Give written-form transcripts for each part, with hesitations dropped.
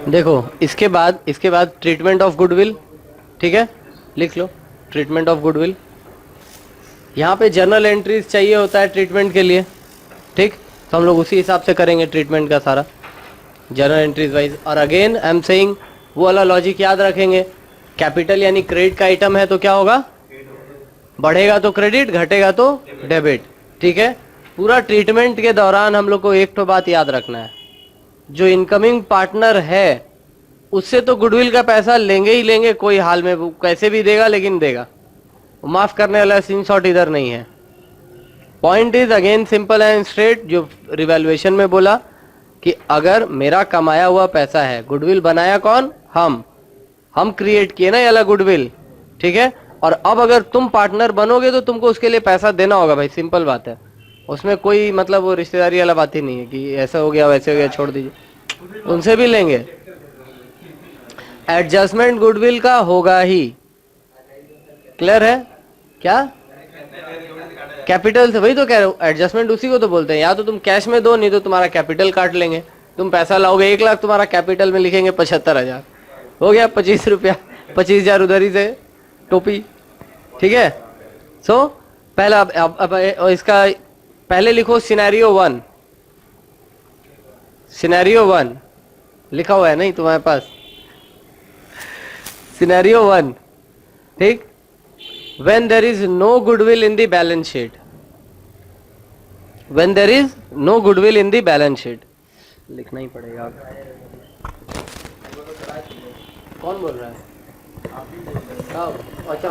देखो इसके बाद ट्रीटमेंट ऑफ गुडविल, ठीक है, लिख लो ट्रीटमेंट ऑफ गुडविल। यहाँ पे जर्नल एंट्रीज चाहिए होता है ट्रीटमेंट के लिए, ठीक, तो हम लोग उसी हिसाब से करेंगे ट्रीटमेंट का सारा जर्नल एंट्रीज वाइज। और अगेन आई एम सेइंग वो वाला लॉजिक याद रखेंगे, कैपिटल यानी क्रेडिट का आइटम है तो क्या होगा, बढ़ेगा तो क्रेडिट, घटेगा तो डेबिट, ठीक है। पूरा ट्रीटमेंट के दौरान हम लोग को एक तो बात याद रखना है, जो इनकमिंग पार्टनर है उससे तो गुडविल का पैसा लेंगे ही लेंगे, कोई हाल में, वो कैसे भी देगा लेकिन देगा, माफ करने वाला सीन शॉट इधर नहीं है। Point is again simple and straight, जो रिवैल्यूएशन में बोला कि अगर मेरा कमाया हुआ पैसा है, गुडविल बनाया कौन, हम क्रिएट किए ना ये वाला गुडविल, ठीक है, और अब अगर तुम पार्टनर बनोगे तो तुमको उसके लिए पैसा देना होगा भाई, सिंपल बात है, उसमें कोई मतलब वो रिश्तेदारी वाला बात ही नहीं है कि ऐसा हो गया वैसे हो गया छोड़ दीजिए, उनसे भी लेंगे। एडजस्टमेंट गुडविल का होगा ही, क्लियर है क्या, कैपिटल से, वही तो कह रहे हो, एडजस्टमेंट उसी को तो बोलते हैं, या तो तुम कैश में दो, नहीं तो तुम्हारा कैपिटल काट लेंगे। तुम पैसा लाओगे 1 लाख, तुम्हारा कैपिटल में लिखेंगे 75,000, हो गया 25 रुपया, 25,000 उधर ही से टोपी, ठीक है। सो पहला अब इसका पहले लिखो सिनेरियो 1, सिनेरियो 1 लिखा हुआ है नहीं तुम्हारे पास, सिनेरियो 1, ठीक, when there is no goodwill in the balance sheet, when there is no goodwill in the balance sheet, लिखना ही पड़ेगा। कौन बोल रहा है, अच्छा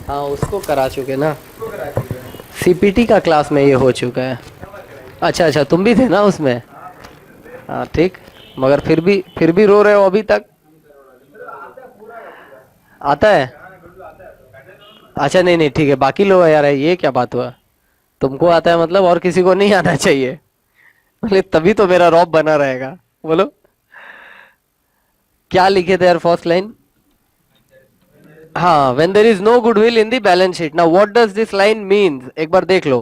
हाँ उसको करा चुके ना, सीपीटी का क्लास में ये हो चुका है। अच्छा तुम भी थे ना उसमें, हाँ ठीक, मगर फिर भी रो रहे हो अभी तक, आता है, अच्छा नहीं ठीक है, बाकी लोग यार ये क्या बात हुआ, तुमको आता है मतलब और किसी को नहीं आना चाहिए, बोले तभी तो मेरा रॉब बना रहेगा। बोलो क्या लिखे थे यार फर्स्ट लाइन, हाँ when there is no goodwill in the balance sheet. Now what does this line means, एक बार देख लो,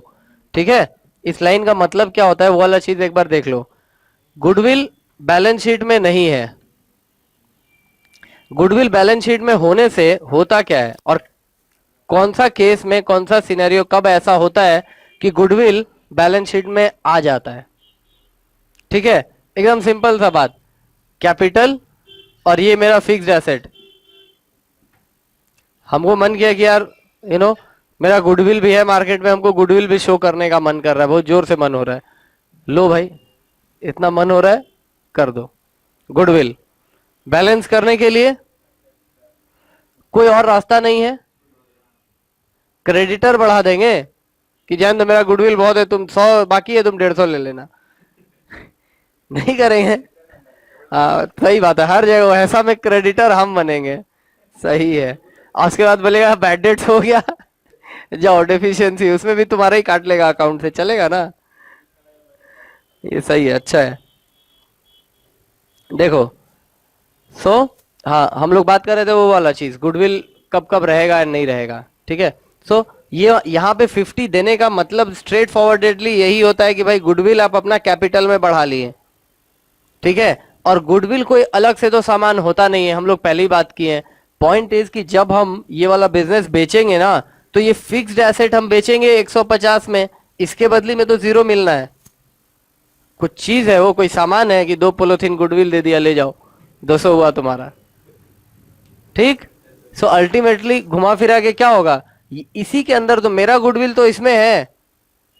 ठीक है, इस लाइन का मतलब क्या होता है वो वाला चीज एक बार देख लो। गुडविल बैलेंस शीट में नहीं है, गुडविल बैलेंस शीट में होने से होता क्या है, और कौन सा केस में, कौन सा सिनेरियो कब ऐसा होता है कि गुडविल बैलेंस शीट में आ जाता है, ठीक है। एकदम सिंपल सा बात, कैपिटल और ये मेरा फिक्स्ड एसेट, हमको मन किया कि यार मेरा गुडविल भी है मार्केट में, हमको गुडविल भी शो करने का मन कर रहा है, बहुत जोर से मन हो रहा है, लो भाई इतना मन हो रहा है कर दो। गुडविल बैलेंस करने के लिए कोई और रास्ता नहीं है, क्रेडिटर बढ़ा देंगे कि जान तो मेरा गुडविल बहुत है, तुम 100 बाकी है, तुम 150 ले लेना, नहीं करेंगे। हाँ सही बात है, हर जगह ऐसा में क्रेडिटर हम बनेंगे, सही है। और उसके बाद बोलेगा बैड डेट हो गया जाओ डेफिशिएंसी, उसमें भी तुम्हारा ही काट लेगा अकाउंट से, चलेगा ना, ये सही है, अच्छा है। देखो हाँ हम लोग बात कर रहे थे वो वाला चीज, गुडविल कब कब रहेगा या नहीं रहेगा, ठीक है। ये यहाँ पे 50 देने का मतलब स्ट्रेट फॉरवर्डेडली यही होता है कि भाई गुडविल आप अपना कैपिटल में बढ़ा लिए, ठीक है, और गुडविल कोई अलग से तो सामान होता नहीं है, हम लोग पहले ही बात किए हैं। पॉइंट इज कि जब हम ये वाला बिजनेस बेचेंगे ना, तो ये फिक्स्ड एसेट हम बेचेंगे 150 में, इसके बदले में तो 0 मिलना है, कुछ चीज है, वो कोई सामान है कि 2 पॉलीथिन गुडविल दे दिया ले जाओ 200 हुआ तुम्हारा, ठीक। सो अल्टीमेटली घुमा फिरा के क्या होगा, इसी के अंदर तो मेरा गुडविल तो इसमें है,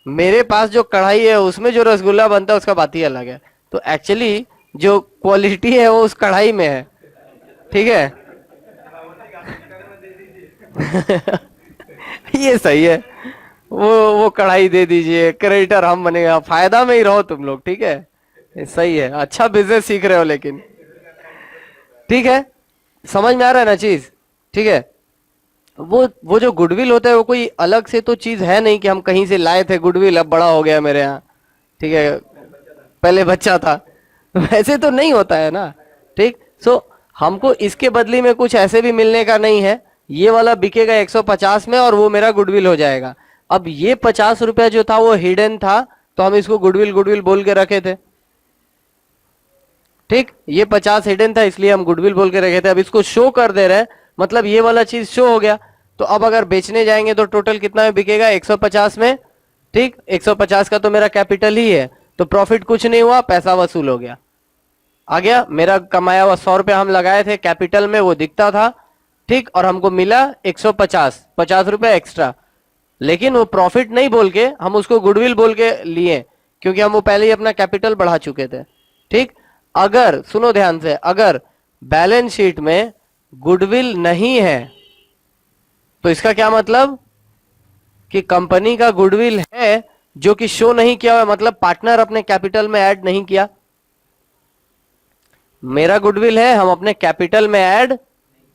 मेरे पास जो कढ़ाई है उसमें जो रसगुल्ला बनता है उसका बात ही अलग है, तो एक्चुअली जो क्वालिटी है वो उस कढ़ाई में है, ठीक है ये सही है, वो कढ़ाई दे दीजिए, क्रेडिटर हम बनेगा, फायदा में ही रहो तुम लोग, ठीक है, ये सही है, अच्छा बिजनेस सीख रहे हो लेकिन, ठीक है, समझ में आ रहा है ना चीज, ठीक है। वो जो गुडविल होता है वो कोई अलग से तो चीज है नहीं कि हम कहीं से लाए थे गुडविल, अब बड़ा हो गया मेरे यहाँ, ठीक है, पहले बच्चा था, वैसे तो नहीं होता है ना, ठीक। हमको इसके बदले में कुछ ऐसे भी मिलने का नहीं है, ये वाला बिकेगा 150 में और वो मेरा गुडविल हो जाएगा। अब ये 50 रुपया जो था वो हिडन था, तो हम इसको गुडविल बोल के रखे थे, ठीक, ये 50 हिडन था इसलिए हम गुडविल बोल के रखे थे, अब इसको शो कर दे रहे हैं, मतलब ये वाला चीज शो हो गया। तो अब अगर बेचने जाएंगे तो टोटल कितना में बिकेगा, 150 में। ठीक, 150 का तो मेरा कैपिटल ही है, तो प्रॉफिट कुछ नहीं हुआ, पैसा वसूल हो गया। आ गया, मेरा कमाया हुआ 100 रुपया हम लगाए थे कैपिटल में, वो दिखता था। ठीक, और हमको मिला 150, 50 रुपया एक्स्ट्रा। लेकिन वो प्रॉफिट नहीं बोल के हम उसको गुडविल बोल के लिए, क्योंकि हम वो पहले ही अपना कैपिटल बढ़ा चुके थे। ठीक, अगर सुनो ध्यान से, अगर बैलेंस शीट में गुडविल नहीं है तो इसका क्या मतलब कि कंपनी का गुडविल है जो कि शो नहीं किया हुआ, मतलब पार्टनर अपने कैपिटल में ऐड नहीं किया। मेरा गुडविल है, हम अपने कैपिटल में ऐड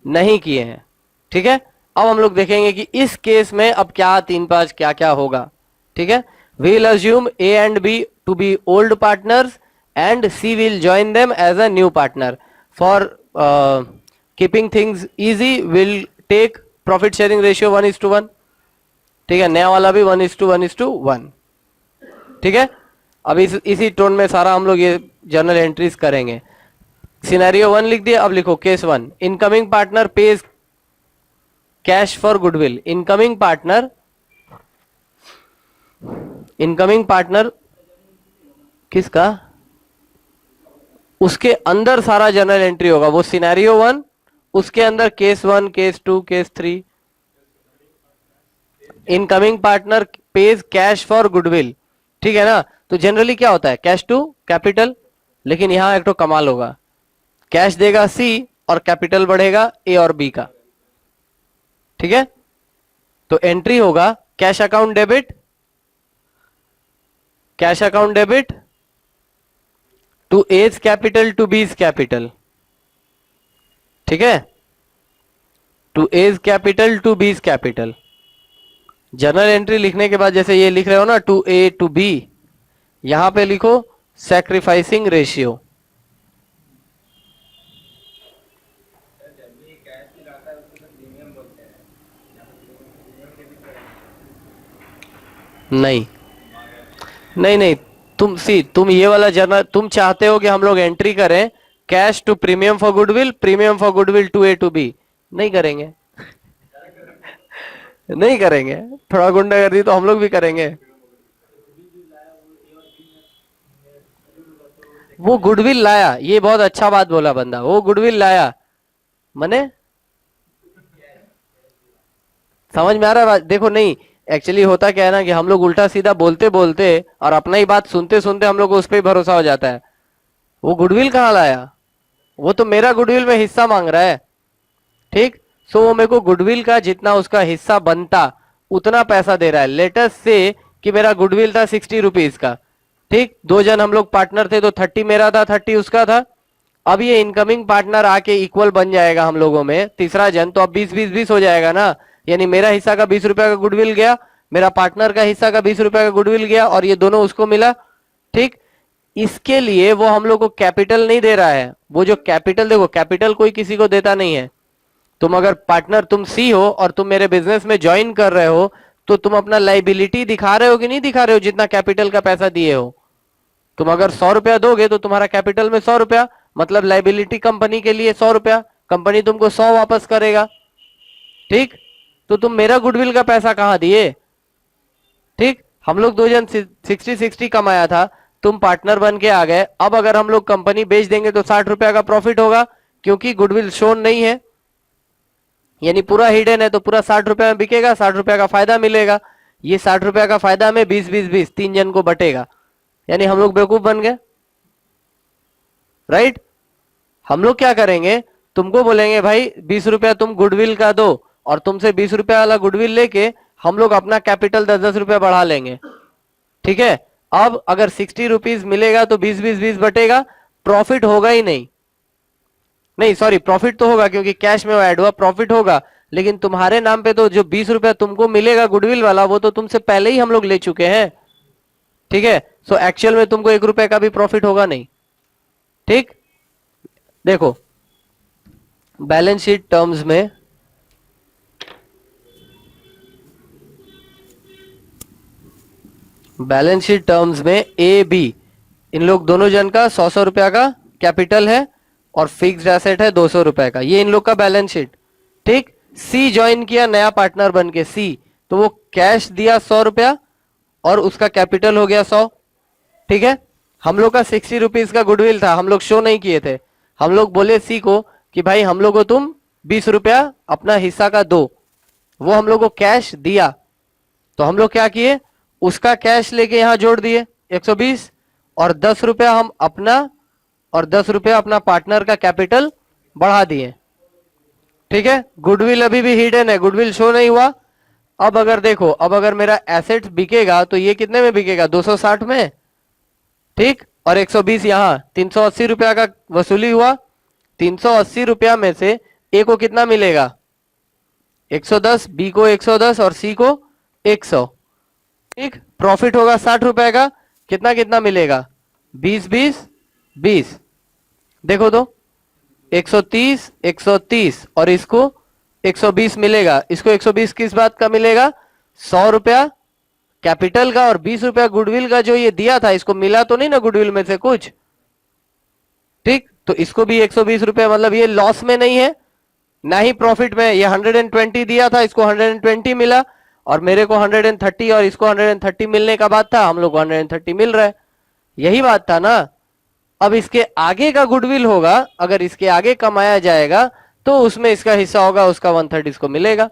नहीं किए हैं। ठीक है, अब हम लोग देखेंगे कि इस केस में अब क्या 3-5 क्या क्या होगा। ठीक है, we will assume A and B to be old partners and C will join them as a new partner. For keeping things easy will take profit sharing ratio 1:1। ठीक है, नया वाला भी 1:1:1। ठीक है, अब इसी टोन में सारा हम लोग ये जर्नल एंट्रीज करेंगे। सिनेरियो 1 लिख दिया, अब लिखो case 1, incoming partner pays cash for goodwill. Incoming partner किसका, उसके अंदर सारा जर्नल एंट्री होगा, वो सिनेरियो 1, उसके अंदर case 1, case 2, case 3। Incoming partner pays cash for goodwill. ठीक है ना, तो जनरली क्या होता है, कैश टू कैपिटल, लेकिन यहां एक तो कमाल होगा, कैश देगा सी और कैपिटल बढ़ेगा ए और बी का। ठीक है, तो एंट्री होगा cash account debit, cash account debit to A's capital to B's capital. ठीक है, to A's capital to B's capital. Journal entry लिखने के बाद जैसे ये लिख रहे हो ना, टू ए टू बी, यहां पे लिखो सैक्रिफाइसिंग रेशियो। नहीं नहीं नहीं, तुम ये वाला जर्नल तुम चाहते हो कि हम लोग एंट्री करें cash to premium for goodwill, premium for goodwill to A to B. नहीं करेंगे नहीं करेंगे, थोड़ा गुंडागर्दी तो हम लोग भी करेंगे। वो गुडविल लाया, ये बहुत अच्छा बात बोला बंदा, वो गुडविल लाया मने समझ में आ रहा है बात? देखो नहीं, एक्चुअली होता क्या है ना कि हम लोग उल्टा सीधा बोलते बोलते और अपना ही बात सुनते सुनते हम लोग को उस पर ही भरोसा हो जाता है। वो गुडविल कहाँ लाया, वो तो मेरा गुडविल में हिस्सा मांग रहा है। ठीक, सो वो मेरे को गुडविल का जितना उसका हिस्सा बनता उतना पैसा दे रहा है। लेटस से कि मेरा गुडविल था 60 रुपीज का। ठीक, 2 जन हम लोग पार्टनर थे, तो 30 मेरा था, 30 उसका था। अब ये इनकमिंग पार्टनर आके इक्वल बन जाएगा हम लोगों में, तीसरा जन, तो अब 20-20-20 हो जाएगा ना। यानी मेरा हिस्सा का 20 रुपया का गुडविल गया, मेरा पार्टनर का हिस्सा का 20 रुपया का गुडविल गया, और ये दोनों उसको मिला। ठीक, इसके लिए वो हम लोग को कैपिटल नहीं दे रहा है। वो जो कैपिटल, देखो कैपिटल कोई किसी को देता नहीं है। तुम अगर पार्टनर, तुम सी हो और तुम मेरे बिजनेस में ज्वाइन कर रहे हो, तो तुम अपना लाइबिलिटी दिखा रहे हो कि नहीं दिखा रहे हो, जितना कैपिटल का पैसा दिए हो। तुम अगर 100 रुपया दोगे तो तुम्हारा कैपिटल में 100 रुपया, मतलब लाइबिलिटी कंपनी के लिए 100 रुपया, कंपनी तुमको 100 वापस करेगा। ठीक, तो तुम मेरा गुडविल का पैसा कहां दिए। ठीक, हम लोग 2 जन 60-60 कमाया था, तुम पार्टनर बन के आ गए। अब अगर हम लोग कंपनी बेच देंगे तो 60 रुपया का प्रॉफिट होगा, क्योंकि गुडविल शोन नहीं है, यानी पूरा हिडन है, तो पूरा 60 रुपया में बिकेगा, 60 रुपया का फायदा मिलेगा। ये 60 रुपया का फायदा में 20-20-20 3 जन को बटेगा, यानी हम लोग बेवकूफ बन गए। राइट, हम लोग क्या करेंगे, तुमको बोलेंगे भाई 20 रुपया तुम गुडविल का दो, और तुमसे 20 रुपया वाला गुडविल लेके हम लोग अपना कैपिटल 10-10 रुपया बढ़ा लेंगे। ठीक है, अब अगर 60 रुपीज मिलेगा तो 20-20-20 बटेगा, प्रॉफिट होगा ही नहीं। नहीं सॉरी, प्रॉफिट तो होगा क्योंकि कैश में वो ऐड हुआ, प्रॉफिट होगा, लेकिन तुम्हारे नाम पे तो जो 20 रुपया तुमको मिलेगा गुडविल वाला, वो तो तुमसे पहले ही हम लोग ले चुके हैं। ठीक है, सो एक्चुअल में तुमको 1 रुपए का भी प्रॉफिट होगा नहीं। ठीक, देखो बैलेंस शीट टर्म्स में ए बी इन लोग दोनों जन का 100-100 रुपया का कैपिटल है और फिक्स्ड एसेट है 200 रुपए का, ये इन लोग का बैलेंस शीट। ठीक, सी ज्वाइन किया नया पार्टनर बन के सी, तो वो कैश दिया 100 रुपया और उसका कैपिटल हो गया 100। ठीक है, हम लोग का 60 रुपीज का गुडविल था, हम लोग शो नहीं किए थे। हम लोग बोले सी को कि भाई हम लोग को तुम 20 रुपया अपना हिस्सा का दो, वो हम लोग को कैश दिया, तो हम लोग क्या किए, उसका कैश लेके यहां जोड़ दिए 120 और 10 रुपया हम अपना और 10 रुपया अपना पार्टनर का कैपिटल बढ़ा दिए। ठीक है, गुडविल अभी भी हिडन है, गुडविल शो नहीं हुआ। अब अगर देखो, अब अगर मेरा एसेट बिकेगा तो ये कितने में बिकेगा, 260 में। ठीक, और 120 यहां 380 रुपया का वसूली हुआ। 380 रुपया में से ए को कितना मिलेगा, 110, बी को 110 और सी को 100। ठीक, प्रॉफिट होगा 60 रुपए का, कितना कितना मिलेगा, 20 20 20। देखो तो 130 130 और इसको 120 मिलेगा। इसको 120 किस बात का मिलेगा, 100 रुपया कैपिटल का और 20 रुपया गुडविल का जो ये दिया था, इसको मिला तो नहीं ना गुडविल में से कुछ। ठीक, तो इसको भी 120 रुपया, मतलब ये लॉस में नहीं है ना ही प्रॉफिट में। ये 120 दिया था, इसको 120 मिला और मेरे को 130 और इसको 130 मिलने का बात था, हम लोग को 130 मिल रहा है, यही बात था ना। अब इसके आगे का गुडविल होगा, अगर इसके आगे कमाया जाएगा तो उसमें इसका हिस्सा होगा, उसका 1/3 इसको मिलेगा।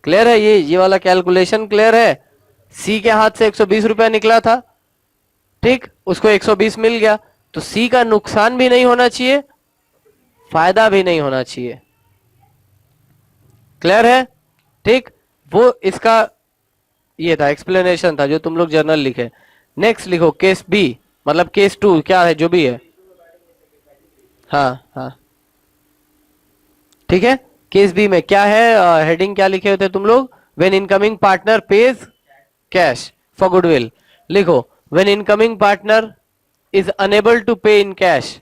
क्लियर है, ये वाला कैलकुलेशन क्लियर है। सी के हाथ से 120 रुपया निकला था, ठीक, उसको 120 मिल गया, तो सी का नुकसान भी नहीं होना चाहिए, फायदा भी नहीं होना चाहिए। क्लियर है, ठीक, वो इसका ये था, एक्सप्लेनेशन था जो तुम लोग जर्नल लिखे। नेक्स्ट लिखो केस बी, मतलब केस 2 क्या है, जो भी है। हाँ हाँ, ठीक है, केस बी में क्या है, हेडिंग क्या लिखे होते तुम लोग, when incoming partner pays cash for goodwill. लिखो when incoming partner is unable to pay in cash.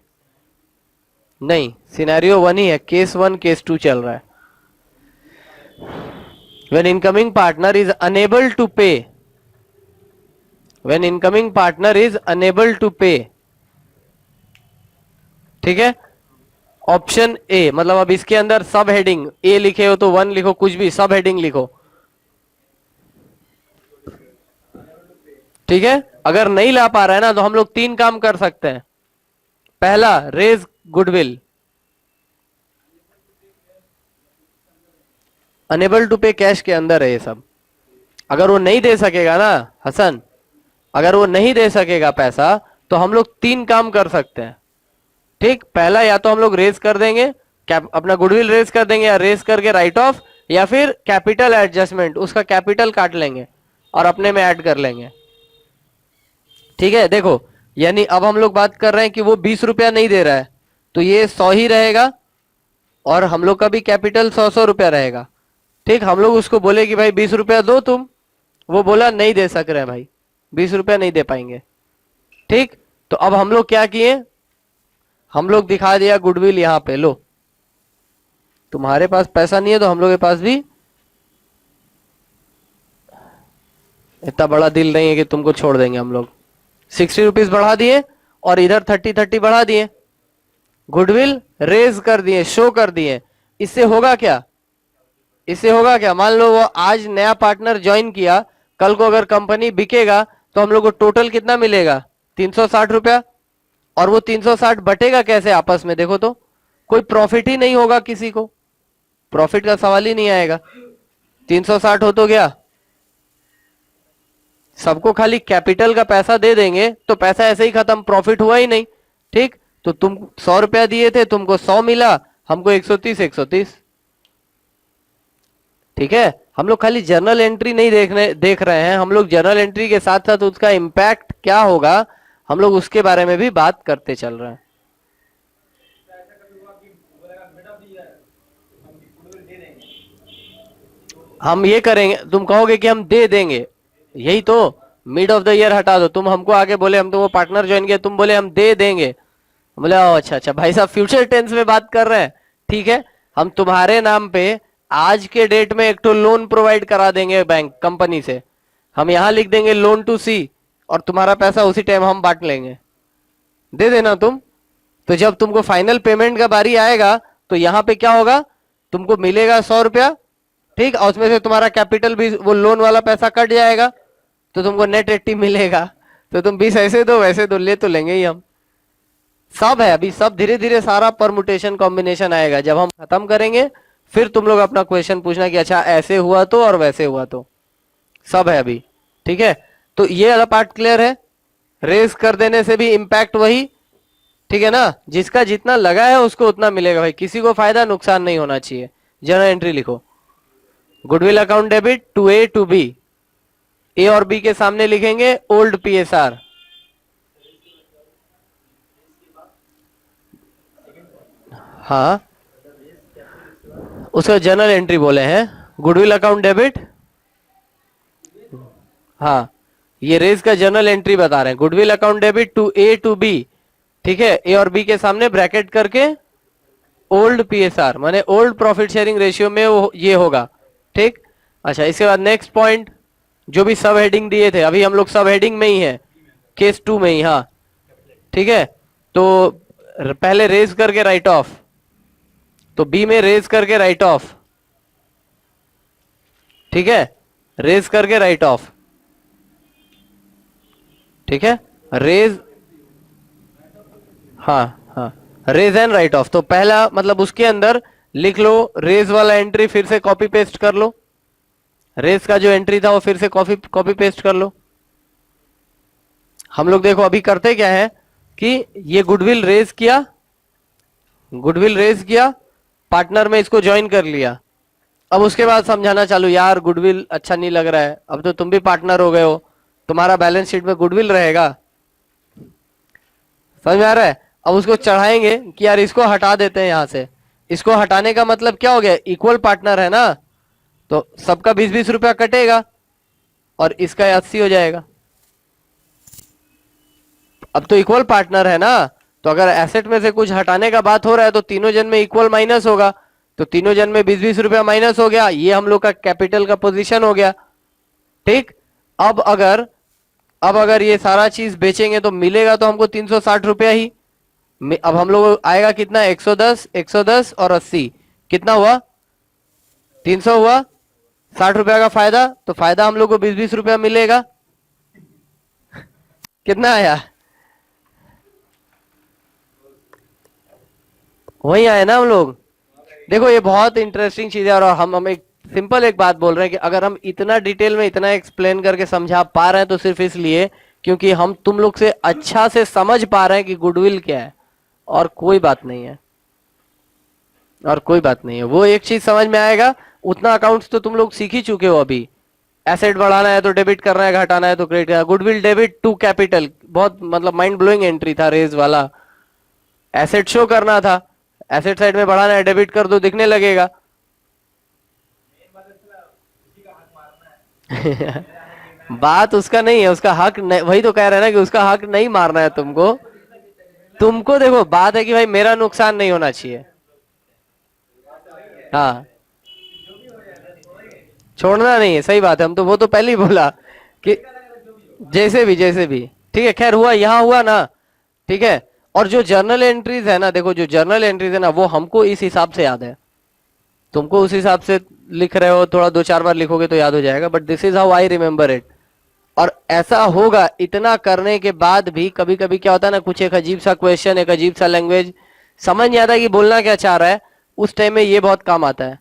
नहीं, सिनेरियो 1 ही है, केस 1 केस 2 चल रहा है। When incoming partner is unable to pay, when incoming partner is unable to pay. ठीक है, option A, मतलब अब इसके अंदर सब हेडिंग ए लिखे हो तो 1 लिखो, कुछ भी सब हेडिंग लिखो। ठीक है, अगर नहीं ला पा रहा है ना तो हम लोग 3 काम कर सकते हैं। पहला, रेज गुडविल, अनेबल टू पे कैश के अंदर है ये सब। अगर वो नहीं दे सकेगा ना हसन, अगर वो नहीं दे सकेगा पैसा, तो हम लोग 3 काम कर सकते हैं। ठीक, पहला, या तो हम लोग रेज कर देंगे, अपना गुडविल रेज कर देंगे, या रेज करके राइट ऑफ, या फिर कैपिटल एडजस्टमेंट, उसका कैपिटल काट लेंगे और अपने में ऐड कर लेंगे। ठीक है, देखो, यानी अब हम लोग बात कर रहे हैं कि वो 20 रुपया नहीं दे रहा है, तो ये 100 ही रहेगा और हम लोग का भी कैपिटल 100 रुपया रहेगा। ठीक, हम लोग उसको बोले कि भाई 20 रुपया दो तुम, वो बोला नहीं दे सक रहे भाई, 20 रुपया नहीं दे पाएंगे। ठीक, तो अब हम लोग क्या किए, हम लोग दिखा दिया गुडविल यहां पे, लो तुम्हारे पास पैसा नहीं है तो हम लोग के पास भी इतना बड़ा दिल नहीं है कि तुमको छोड़ देंगे हम लोग। 60 रुपीज बढ़ा दिए और इधर 30 बढ़ा दिए, गुडविल रेज कर दिए, शो कर दिए। इससे होगा क्या, इससे होगा क्या, मान लो वो आज नया पार्टनर ज्वाइन किया, कल को अगर कंपनी बिकेगा तो हम लोग को टोटल कितना मिलेगा, 360 रुपया। और वो 360 बटेगा कैसे आपस में, देखो तो कोई प्रॉफिट ही नहीं होगा, किसी को प्रॉफिट का सवाल ही नहीं आएगा। 360 हो तो गया, सबको खाली कैपिटल का पैसा दे देंगे तो पैसा ऐसे ही खत्म, प्रॉफिट हुआ ही नहीं। ठीक, तो तुम 100 रुपया दिए थे, तुमको 100 मिला, हमको 130 130। ठीक है, हम लोग खाली जर्नल एंट्री नहीं देख रहे हैं, हम लोग जर्नल एंट्री के साथ साथ उसका इंपैक्ट क्या होगा, हम लोग उसके बारे में भी बात करते चल रहे हैं। हम ये करेंगे, तुम कहोगे कि हम दे देंगे, यही तो, मिड ऑफ द ईयर हटा दो, तुम हमको आगे बोले हम तो वो पार्टनर ज्वाइन किया, तुम बोले हम दे देंगे, बोले अच्छा अच्छा भाई साहब फ्यूचर टेंस में बात कर रहे हैं। ठीक है, हम तुम्हारे नाम पे आज के डेट में एक तो लोन प्रोवाइड करा देंगे बैंक कंपनी से, हम यहां लिख देंगे लोन टू सी, और तुम्हारा पैसा उसी टाइम हम बांट लेंगे। दे देना तुम। तो जब तुमको फाइनल पेमेंट का बारी आएगा तो यहां पे क्या होगा, तुमको मिलेगा 100 रुपया, ठीक, और उसमें से तुम्हारा कैपिटल भी वो लोन वाला पैसा कट जाएगा, तो तुमको नेट 80 मिलेगा। तो तुम 20 ऐसे दो वैसे दो, ले तो लेंगे ही हम। सब है अभी, सब धीरे धीरे सारा परमुटेशन कॉम्बिनेशन आएगा। जब हम खत्म करेंगे फिर तुम लोग अपना क्वेश्चन पूछना कि अच्छा ऐसे हुआ तो और वैसे हुआ तो, सब है अभी, ठीक है। तो ये वाला पार्ट क्लियर है। रेज कर देने से भी इम्पैक्ट वही, ठीक है ना, जिसका जितना लगा है उसको उतना मिलेगा भाई, किसी को फायदा नुकसान नहीं होना चाहिए। जर्नल एंट्री लिखो, goodwill account debit to A to B, A और बी के सामने लिखेंगे ओल्ड पीएसआर। हाँ, उसका जर्नल एंट्री बोले हैं, गुडविल अकाउंट डेबिट। हाँ, ये रेज का जर्नल एंट्री बता रहे हैं, goodwill account debit to A to B, ठीक है, ए और बी के सामने ब्रैकेट करके ओल्ड पीएसआर माने ओल्ड प्रॉफिट शेयरिंग रेशियो में वो ये होगा, ठीक। अच्छा, इसके बाद नेक्स्ट पॉइंट, जो भी सब हेडिंग दिए थे, अभी हम लोग सब हेडिंग में ही है, केस 2 में ही, हाँ ठीक है। तो पहले रेज करके राइट ऑफ, तो बी में रेज करके राइट ऑफ, ठीक है, रेज करके राइट ऑफ, ठीक है, रेज, हाँ हाँ, रेज एंड राइट ऑफ। तो पहला मतलब उसके अंदर लिख लो, रेज वाला एंट्री फिर से कॉपी पेस्ट कर लो, रेज का जो एंट्री था वो फिर से कॉपी कॉपी पेस्ट कर लो। हम लोग देखो अभी करते क्या है कि ये गुडविल रेज किया, गुडविल रेज किया, पार्टनर में इसको ज्वाइन कर लिया। अब उसके बाद समझाना चालू, यार गुडविल अच्छा नहीं लग रहा है, अब तो तुम भी पार्टनर हो गए हो, तुम्हारा बैलेंस शीट में गुडविल रहेगा, समझ में आ रहा है। अब उसको चढ़ाएंगे कि यार इसको हटा देते हैं यहां से, इसको हटाने का मतलब क्या हो गया, इक्वल पार्टनर है ना, तो सबका 20-20 रुपया कटेगा और इसका 80 हो जाएगा। अब तो इक्वल पार्टनर है ना, तो अगर एसेट में से कुछ हटाने का बात हो रहा है तो तीनों जन में इक्वल माइनस होगा, तो तीनों जन में 20-20 रुपया माइनस हो गया, ये हम लोग का कैपिटल का पोजीशन हो गया, ठीक। अब अगर ये सारा चीज बेचेंगे तो मिलेगा तो हमको 360 रुपया ही। अब हम लोग आएगा कितना, 110, 110 और 80, कितना हुआ, 300 हुआ, 60 रुपया का फायदा, तो फायदा हम लोग को 20-20 रुपया मिलेगा। कितना आया, वही आए ना हम लोग। देखो ये बहुत इंटरेस्टिंग चीज है, और हम एक सिंपल एक बात बोल रहे हैं कि अगर हम इतना डिटेल में इतना एक्सप्लेन करके समझा पा रहे हैं तो सिर्फ इसलिए क्योंकि हम तुम लोग से अच्छा से समझ पा रहे हैं कि गुडविल क्या है, और कोई बात नहीं है, और कोई बात नहीं है। वो एक चीज समझ में आएगा, उतना अकाउंट्स तो तुम लोग सीख ही चुके हो अभी, एसेट बढ़ाना है तो डेबिट करना है, घटाना है तो क्रेडिट करना है, गुडविल डेबिट टू कैपिटल, बहुत मतलब माइंड ब्लोइंग एंट्री था रेज वाला, एसेट शो करना था, एसेट साइड में बढ़ाना है, डेबिट कर दो दिखने लगेगा। बात उसका नहीं है, उसका हक नहीं, वही तो कह रहे हैं ना कि उसका हक नहीं मारना है तुमको। तुमको देखो बात है कि भाई मेरा नुकसान नहीं होना चाहिए, हाँ, छोड़ना नहीं है, सही बात है, हम तो वो तो पहले ही बोला कि जैसे भी, ठीक है, खैर हुआ यहाँ हुआ ना, ठीक है। और जो जर्नल एंट्रीज है ना, देखो जो जर्नल एंट्रीज है ना वो हमको इस हिसाब से याद है, तुमको उस हिसाब से लिख रहे हो, थोड़ा 2-4 बार लिखोगे तो याद हो जाएगा, but this is how I remember it. और ऐसा होगा, इतना करने के बाद भी कभी कभी क्या होता है ना, कुछ एक अजीब सा क्वेश्चन, एक अजीब सा लैंग्वेज समझ नहीं आता कि बोलना क्या चाह रहा है, उस टाइम में ये बहुत काम आता है।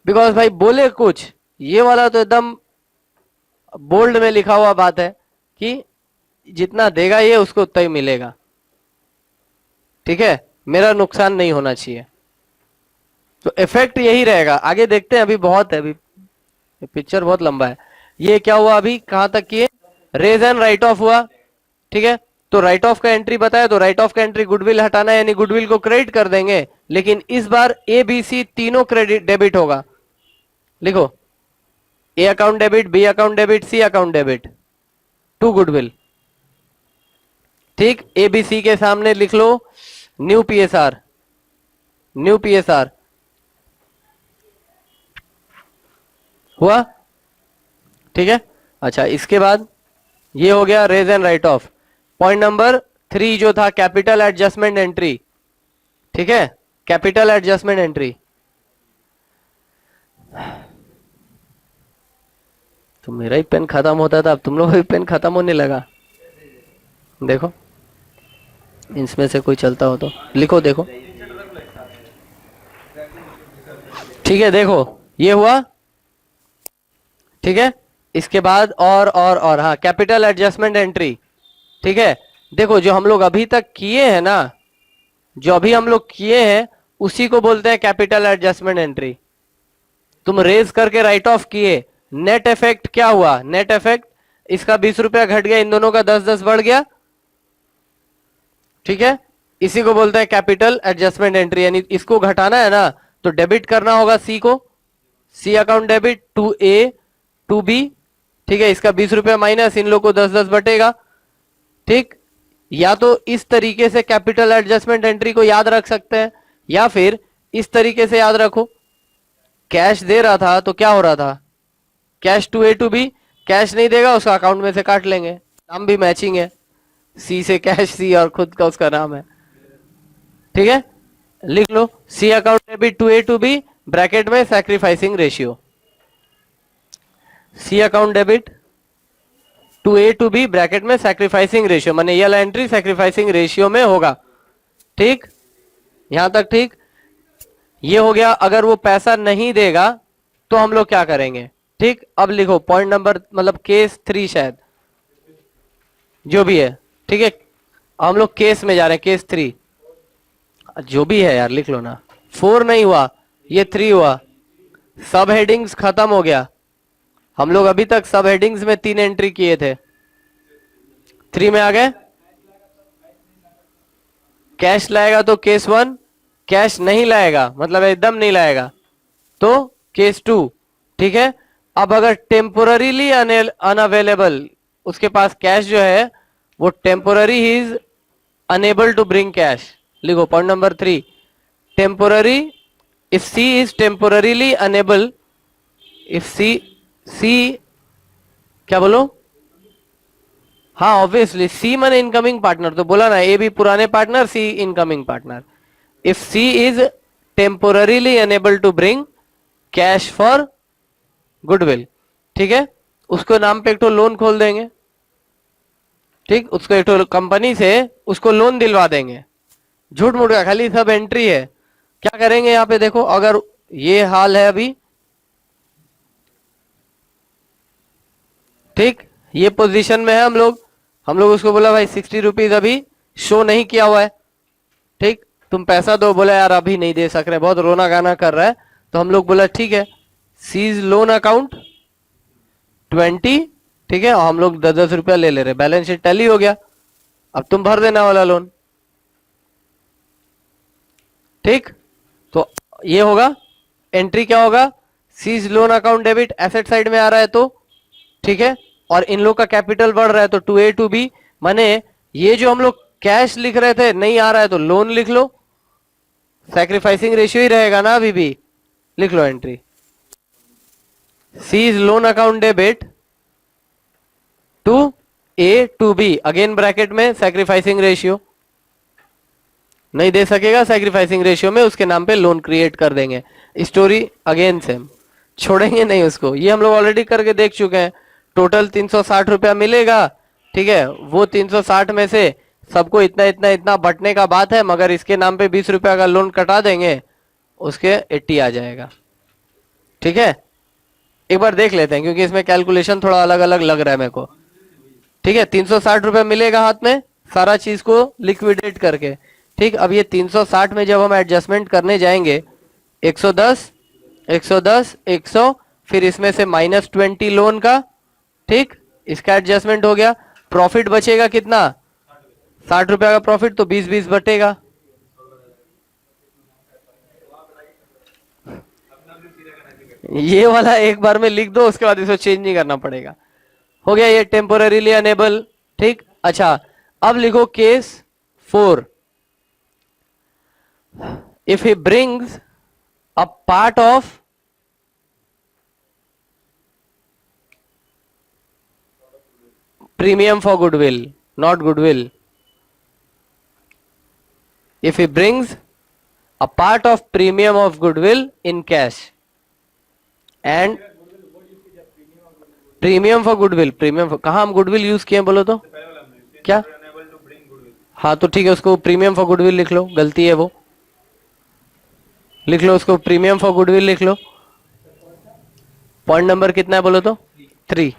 बिकॉज भाई बोले कुछ, ये वाला तो एकदम बोल्ड में लिखा हुआ बात है कि जितना देगा ये उसको उतना ही मिलेगा, ठीक है, मेरा नुकसान नहीं होना चाहिए। तो इफेक्ट यही रहेगा, आगे देखते हैं, अभी बहुत है, अभी पिक्चर बहुत लंबा है। ये क्या हुआ, अभी कहां तक किए, रेज एंड राइट ऑफ हुआ, ठीक है। तो राइट ऑफ का एंट्री बताया, तो राइट ऑफ का एंट्री गुडविल हटाना है, यानी गुडविल को क्रेडिट कर देंगे, लेकिन इस बार ए बी सी तीनों क्रेडिट डेबिट होगा। लिखो, A account debit, B account debit, C account debit to goodwill, ठीक। ए बी सी के सामने लिख लो न्यू पीएसआर, न्यू पीएसआर हुआ, ठीक है। अच्छा, इसके बाद ये हो गया raise and write off. Point number 3 जो था कैपिटल एडजस्टमेंट एंट्री, ठीक है, कैपिटल एडजस्टमेंट एंट्री। तो मेरा ही पेन खत्म होता था, अब तुम लोग भी पेन खत्म होने लगा। देखो इसमें से कोई चलता हो तो लिखो, देखो ठीक है, देखो ये हुआ, ठीक है। इसके बाद और हाँ, कैपिटल एडजस्टमेंट एंट्री, ठीक है। देखो जो हम लोग अभी तक किए हैं ना, जो अभी हम लोग किए हैं उसी को बोलते हैं कैपिटल एडजस्टमेंट एंट्री। तुम रेज करके राइट ऑफ किए, नेट इफेक्ट क्या हुआ, नेट इफेक्ट इसका 20 रुपया घट गया, इन दोनों का 10-10 बढ़ गया, ठीक है। इसी को बोलते हैं कैपिटल एडजस्टमेंट एंट्री। यानी इसको घटाना है ना, तो डेबिट करना होगा सी को, C account debit to A to B, ठीक है। इसका 20 रुपया माइनस, इन लोग को 10-10 बटेगा, ठीक। या तो इस तरीके से कैपिटल एडजस्टमेंट एंट्री को याद रख सकते हैं, या फिर इस तरीके से याद रखो। कैश दे रहा था तो क्या हो रहा था, cash to A to B, cash नहीं देगा उसका अकाउंट में से काट लेंगे, नाम भी मैचिंग है, सी से कैश सी और खुद का उसका नाम है, ठीक है। लिख लो C account debit to A to B, bracket में sacrificing ratio, C account debit to A to B, bracket में सैक्रिफाइसिंग रेशियो, माने ये एंट्री सैक्रिफाइसिंग रेशियो में होगा, ठीक। यहां तक ठीक, ये हो गया। अगर वो पैसा नहीं देगा तो हम लोग क्या करेंगे, ठीक। अब लिखो पॉइंट नंबर, मतलब केस 3 शायद, जो भी है, ठीक है। हम लोग केस में जा रहे हैं, केस 3 जो भी है यार, लिख लो ना। 4 नहीं हुआ, ये 3 हुआ। सब हेडिंग्स खत्म हो गया, हम लोग अभी तक सब हेडिंग्स में 3 एंट्री किए थे, 3 में आ गए। कैश लाएगा तो केस 1, कैश नहीं लाएगा मतलब एकदम नहीं लाएगा तो केस 2, ठीक है। अब अगर टेम्पोररीली अनअवेलेबल, उसके पास कैश जो है वो टेम्पोररी ही is unable to bring cash, लिखो point number 3, temporary, if C is temporarily unable, if C क्या बोलो, हाँ ऑब्वियसली सी माने इनकमिंग पार्टनर, तो बोला ना ए भी पुराने partner, C incoming partner. If C is temporarily unable to bring cash for goodwill, ठीक है, उसको नाम पे एक तो लोन खोल देंगे, ठीक। उसको एक तो कंपनी से उसको लोन दिलवा देंगे, झूठ मूठ का खाली सब एंट्री है। क्या करेंगे यहाँ पे देखो, अगर ये हाल है अभी, ठीक, ये पोजीशन में है हम लोग उसको बोला भाई 60 रुपीज अभी शो नहीं किया हुआ है, ठीक, तुम पैसा दो, बोला यार अभी नहीं दे सक रहे, बहुत रोना गाना कर रहा है, तो हम लोग बोला ठीक है, सीज लोन अकाउंट 20, ठीक है, और हम लोग 10-10 रुपया ले ले रहे, बैलेंस शीट टैली हो गया, अब तुम भर देना वाला लोन, ठीक। तो ये होगा एंट्री, क्या होगा, C's loan account debit, asset side में आ रहा है तो, ठीक है, और इन लोग का कैपिटल बढ़ रहा है तो टू ए टू बी, माने ये जो हम लोग कैश लिख रहे थे नहीं आ रहा है तो लोन लिख लो, सैक्रिफाइसिंग रेशियो ही रहेगा ना अभी भी, लिख लो entry, C's loan account debit to A to B, again bracket में सैक्रिफाइसिंग रेशियो, नहीं दे सकेगा सैक्रिफाइसिंग रेशियो में, उसके नाम पे लोन क्रिएट कर देंगे। स्टोरी अगेन सेम, छोड़ेंगे नहीं उसको, ये हम लोग ऑलरेडी करके देख चुके हैं। टोटल 360 रुपया मिलेगा, ठीक है, वो 360 में से सबको इतना इतना इतना बंटने का बात है, मगर इसके नाम पे 20 रुपया का लोन कटा देंगे, उसके 80 आ जाएगा, ठीक है। एक बार देख लेते हैं क्योंकि इसमें कैलकुलेशन थोड़ा अलग अलग लग रहा है मेरे को, ठीक है। 360 रुपया मिलेगा हाथ में, सारा चीज को लिक्विडेट करके, ठीक। अब ये 360 में जब हम एडजस्टमेंट करने जाएंगे, 110 110 100, फिर इसमें से -20 लोन का, ठीक, इसका एडजस्टमेंट हो गया। प्रॉफिट बचेगा कितना, 60 रुपया का प्रॉफिट, तो 20-20 बटेगा, ये वाला एक बार में लिख दो, उसके बाद इसको चेंज नहीं करना पड़ेगा। हो गया ये टेम्पोररीली अनेबल, ठीक। अच्छा अब लिखो case 4, if he brings a part of premium for goodwill, not goodwill, if he brings a part of premium of goodwill in cash and premium for goodwill, premium कहाँ हम गुडविल यूज किए बोलो तो क्या? हाँ तो ठीक है, उसको प्रीमियम फॉर गुडविल लिख लो, गलती है वो, लिख लो उसको प्रीमियम फॉर गुडविल लिख लो। पॉइंट नंबर कितना है बोलो तो 3।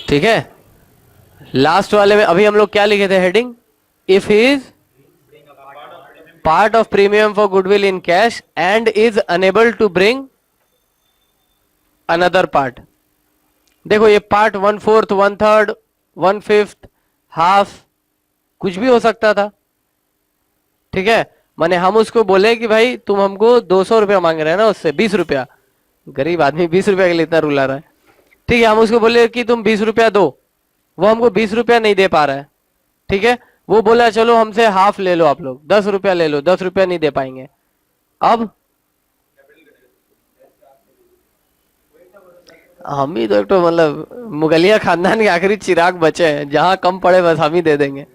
ठीक है। लास्ट वाले में अभी हम लोग क्या लिखे थे heading, if is part of premium for goodwill in cash and is unable to bring another part. देखो ये पार्ट 1/4, 1/3, 1/5, हाफ कुछ भी हो सकता था। ठीक है, माने हम उसको बोले कि भाई तुम हमको 200 रुपया मांग रहे हैं ना, उससे 20 रुपया, गरीब आदमी 20 रुपया के लिए इतना रुला रहा है। ठीक है, हम उसको बोले कि तुम 20 रुपया दो, वो हमको 20 रुपया नहीं दे पा रहा है। ठीक है, वो बोला चलो हमसे हाफ ले लो आप लोग, 10 रुपया ले लो, 10 रुपया नहीं दे पाएंगे। अब हम ही तो एक तो मतलब मुगलिया खानदान के आखिरी चिराग बचे हैं, जहां कम पड़े बस हम ही दे देंगे।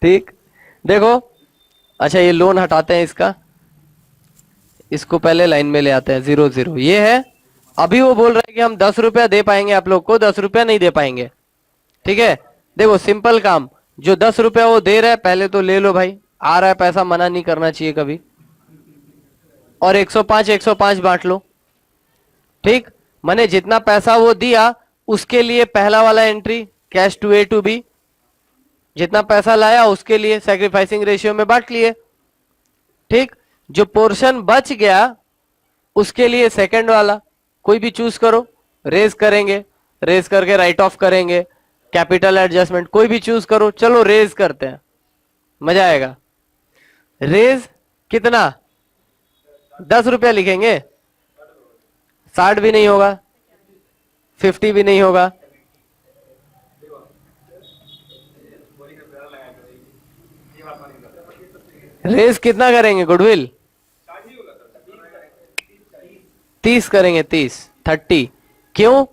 ठीक, देखो अच्छा ये लोन हटाते हैं इसका, इसको पहले लाइन में ले आते हैं 0 0। ये है, अभी वो बोल रहे हैं कि हम 10 रुपया दे पाएंगे आप लोग को, 10 रुपया नहीं दे पाएंगे। ठीक है, देखो सिंपल काम, जो 10 रुपया वो दे रहा है पहले तो ले लो भाई, आ रहा है पैसा, मना नहीं करना चाहिए कभी। और 105 105 बांट लो। ठीक, माने जितना पैसा वो दिया उसके लिए पहला वाला entry cash to A to B, जितना पैसा लाया उसके लिए सैक्रिफाइसिंग रेशियो में बांट लिए। ठीक, जो पोर्शन बच गया उसके लिए सेकंड वाला कोई भी चूज करो, रेज करेंगे, रेज करके राइट ऑफ करेंगे, कैपिटल एडजस्टमेंट कोई भी चूज करो। चलो रेज करते हैं, मजा आएगा। रेज कितना, 10 रुपया लिखेंगे, 60 भी नहीं होगा, 50 भी नहीं होगा। रेज कितना करेंगे गुडविल, 30 करेंगे, 30 क्यों?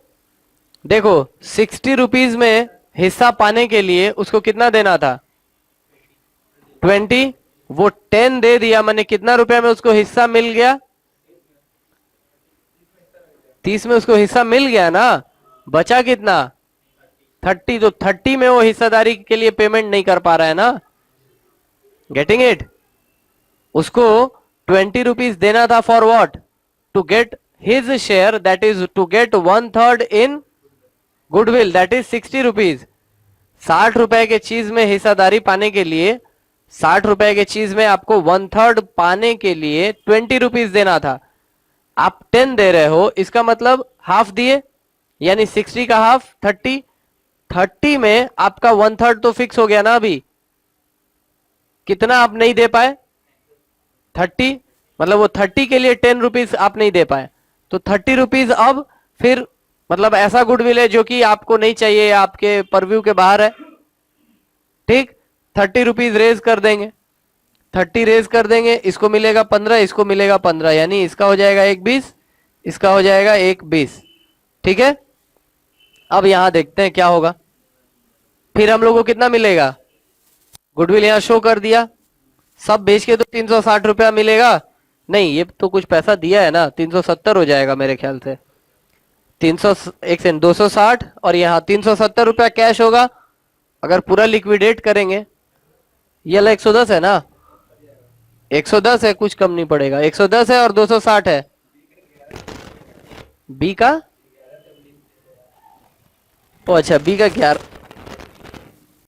देखो 60 रुपीज में हिस्सा पाने के लिए उसको कितना देना था 20, वो 10 दे दिया, मैंने कितना रुपया में उसको हिस्सा मिल गया, 30 में उसको हिस्सा मिल गया ना, बचा कितना 30, तो 30 में वो हिस्सेदारी के लिए पेमेंट नहीं कर पा रहा है ना, गेटिंग इट। उसको 20 रुपीज देना था for what, to get his share, that is to get 1/3 in goodwill, that is 60 rupees. 60 रुपए के चीज में हिस्सेदारी पाने के लिए, 60 रुपए के चीज में आपको 1/3 पाने के लिए 20 रुपीज देना था, आप 10 दे रहे हो, इसका मतलब हाफ दिए, यानी 60 का हाफ 30, 30 में आपका 1/3 तो फिक्स हो गया ना। अभी कितना आप नहीं दे पाए 30, मतलब वो 30 के लिए 10 रुपीज आप नहीं दे पाए, तो 30 रुपीज अब फिर मतलब ऐसा गुडविल है जो कि आपको नहीं चाहिए, आपके परव्यू के बाहर है। ठीक, 30 रुपीज रेज कर देंगे, 30 रेज कर देंगे, इसको मिलेगा 15, इसको मिलेगा 15, यानी इसका हो जाएगा 1/20, इसका हो जाएगा 1/20। ठीक है, अब यहां देखते हैं क्या होगा, फिर हम लोग को कितना मिलेगा, गुडविल यहां शो कर दिया, सब बेच के तो 360 रुपया मिलेगा, नहीं ये तो कुछ पैसा दिया है ना, 370 हो जाएगा मेरे ख्याल से, 260 और यहाँ 370 रुपया कैश होगा। अगर पूरा लिक्विडेट करेंगे, ये वाला 110 है ना, 110 है, कुछ कम नहीं पड़ेगा, 110 है और 260 है, बी का, ओ अच्छा बी का 11,